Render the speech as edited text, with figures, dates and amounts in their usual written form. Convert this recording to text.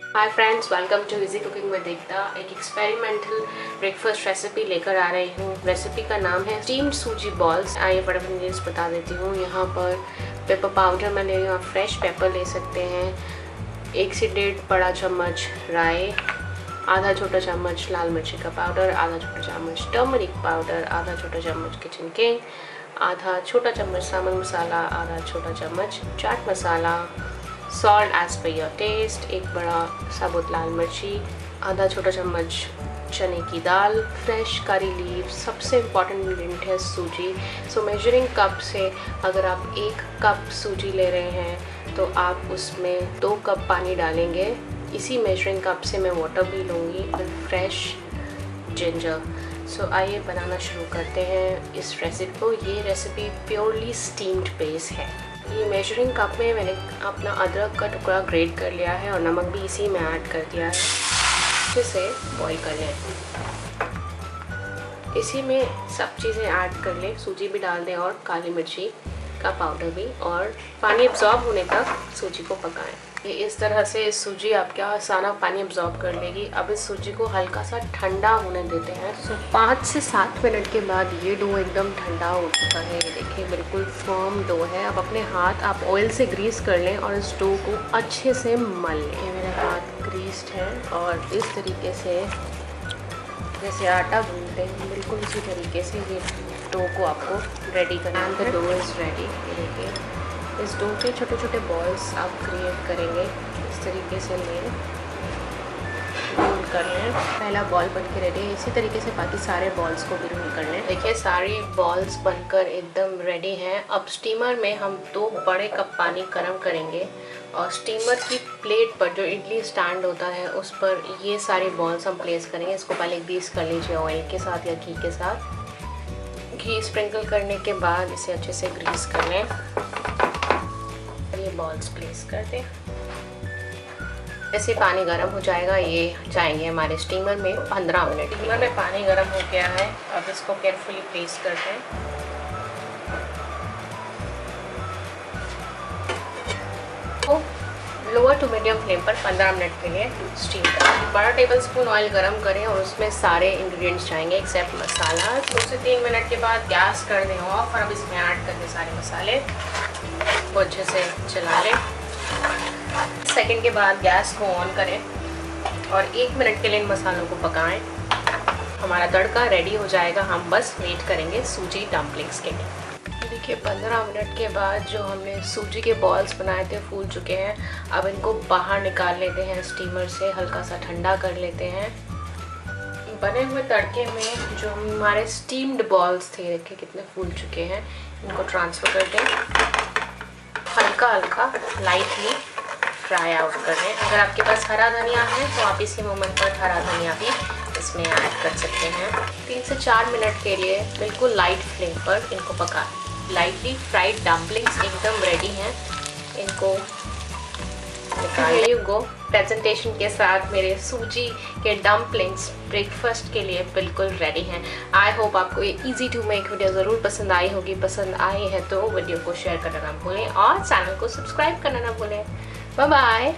Hi friends, welcome to easy cooking with Ekta. एक experimental breakfast recipe लेकर आ रही हूँ। रेसिपी का नाम है स्टीम्ड सूजी बॉल्स। आइए फटाफट इंग्रेडिएंट्स बता देती हूँ। यहाँ पर पेपर पाउडर मैं ले रही हूँ, आप फ्रेश पेपर ले सकते हैं। 1 से 1.5 बड़ा चम्मच राई, आधा छोटा चम्मच लाल मिर्ची का पाउडर, आधा छोटा चम्मच टर्मरिक पाउडर, आधा छोटा चम्मच किचन किंग, आधा छोटा चम्मच सामान मसाला, आधा छोटा चम्मच चाट मसाला, salt as per your taste, 1 बड़ा साबुत लाल मिर्ची, आधा छोटा चम्मच चने की दाल, फ्रेश करी लीव। सबसे इम्पॉर्टेंट इंग्रेडिएंट है सूजी। सो मेजरिंग कप से अगर आप 1 कप सूजी ले रहे हैं तो आप उसमें 2 कप पानी डालेंगे। इसी मेजरिंग कप से मैं वाटर भी लूँगी और फ्रेश जिंजर। सो आइए बनाना शुरू करते हैं इस रेसिपी को। ये रेसिपी प्योरली स्टीम्ड बेस है। ये मेजरिंग कप में मैंने अपना अदरक का टुकड़ा ग्रेट कर लिया है और नमक भी इसी में ऐड कर दिया है। अच्छे से बॉईल कर लें। इसी में सब चीज़ें ऐड कर लें, सूजी भी डाल दें और काली मिर्ची का पाउडर भी, और पानी एब्जॉर्ब होने तक सूजी को पकाएं। ये इस तरह से सूजी आपका आसाना पानी एब्जॉर्ब कर लेगी। अब इस सूजी को हल्का सा ठंडा होने देते हैं। 5 से 7 मिनट के बाद ये डो एकदम ठंडा हो चुका है। ये देखिए बिल्कुल फर्म डो है। अब अपने हाथ आप ऑयल से ग्रीस कर लें और इस डो को अच्छे से मल लें। ये मेरे हाथ ग्रीस्ड है और इस तरीके से जैसे आटा गूंथते हैं बिल्कुल इसी तरीके से ये डो को आपको रेडी करना है। The dough is ready. ये देखिए इस डो के छोटे छोटे बॉल्स आप क्रिएट करेंगे। इस तरीके से ले रोल कर लें। पहला बॉल बन के रेडी है। इसी तरीके से बाकी सारे बॉल्स को भी रोल कर लें। देखिए सारी बॉल्स बनकर एकदम रेडी हैं। अब स्टीमर में हम 2 बड़े कप पानी गर्म करेंगे और स्टीमर की प्लेट पर जो इडली स्टैंड होता है उस पर ये सारी बॉल्स हम प्लेस करेंगे। इसको पहले ग्रीस कर लीजिए ऑयल के साथ या घी के साथ। घी स्प्रिंकल करने के बाद इसे अच्छे से ग्रीस कर लें। ये बॉल्स प्लेस कर दें। जैसे पानी गर्म हो जाएगा ये जाएंगे हमारे स्टीमर में 15 मिनट। स्टीमर में पानी गर्म हो गया है। अब इसको केयरफुली प्लेस कर दें। लोअर टू मीडियम फ्लेम पर 15 मिनट के लिए स्टीम करें। बड़ा टेबल स्पून ऑयल गरम करें और उसमें सारे इंग्रेडिएंट्स जाएंगे एक्सेप्ट मसाला। 2 से 3 मिनट के बाद गैस कर दें ऑफ और अब इसमें ऐड कर दें सारे मसाले को अच्छे से चला लें। सेकंड के बाद गैस को ऑन करें और 1 मिनट के लिए इन मसालों को पकाएं। हमारा तड़का रेडी हो जाएगा। हम बस वेट करेंगे सूजी डम्पलिंग्स के लिए। देखिए 15 मिनट के बाद जो हमने सूजी के बॉल्स बनाए थे फूल चुके हैं। अब इनको बाहर निकाल लेते हैं स्टीमर से, हल्का सा ठंडा कर लेते हैं। बने हुए तड़के में जो हमारे स्टीम्ड बॉल्स थे देखिए कितने फूल चुके हैं, इनको ट्रांसफ़र कर दें। हल्का हल्का लाइटली फ्राई आउट कर दें। अगर आपके पास हरा धनिया है तो आप इसी मोमेंट पर हरा धनिया भी इसमें ऐड कर सकते हैं। 3 से 4 मिनट के लिए बिल्कुल लाइट फ्लेम पर इनको पकाएं। लाइटली फ्राइड डम्पलिंग्स एकदम रेडी हैं। इनको निकालिए। गो प्रेजेंटेशन के साथ मेरे सूजी के डम्पलिंग्स ब्रेकफास्ट के लिए बिल्कुल रेडी हैं। आई होप आपको ये इजी टू मेक वीडियो ज़रूर पसंद आई होगी। पसंद आई है तो वीडियो को शेयर करना ना भूलें और चैनल को सब्सक्राइब करना ना भूलें। Bye bye.